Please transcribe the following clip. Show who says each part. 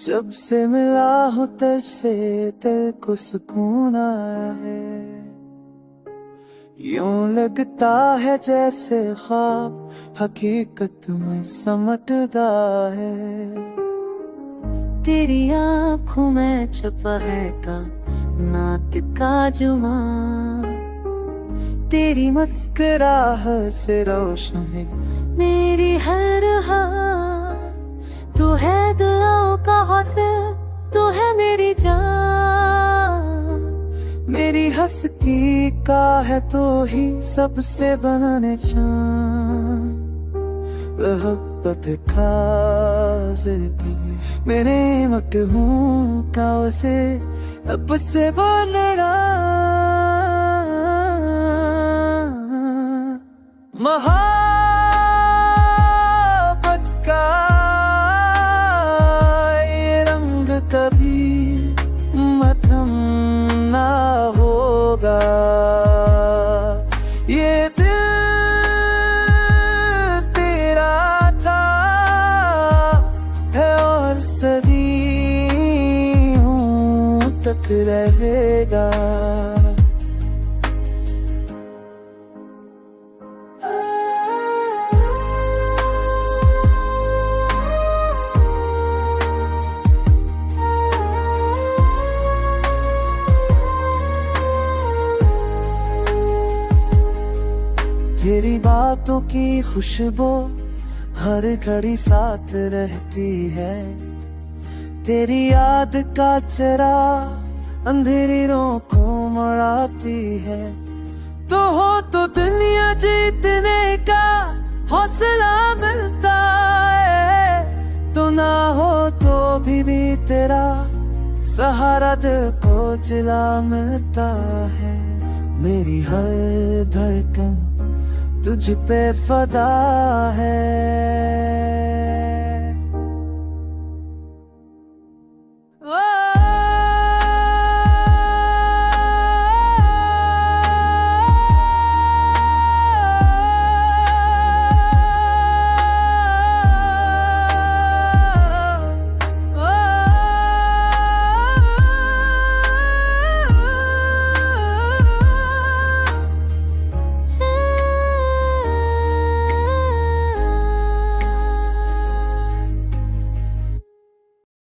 Speaker 1: जब से मिला हूँ तुझ से दिल को सुकून आया है। यूं लगता है जैसे ख्वाब हकीकत में समटदा है।
Speaker 2: तेरी आँखों में छपा है का नात का जुमा,
Speaker 1: तेरी मुस्कुराहट से रोशन है
Speaker 2: मेरी हर हाल। तू है दुआओं का हौसला, तू है मेरी जान।
Speaker 1: मेरी हस्ती का है तो ही सबसे बनाने चान। मोहब्बत खास मेरे मत हूँ का उसे अब से बनना। मोहब्बत का ये रंग कभी मध्यम ना होगा। ये दिल तेरा था है और सदियों तक रहेगा। तेरी बातों की खुशबू हर घड़ी साथ रहती है। तेरी याद का चरा अंधेरी राहों को मराती है। तो हो तो दुनिया जीतने का हौसला मिलता है, तो ना हो तो भी तेरा सहारा दिल को जिला मिलता है। मेरी हर धड़कन तुझ पे फदा है।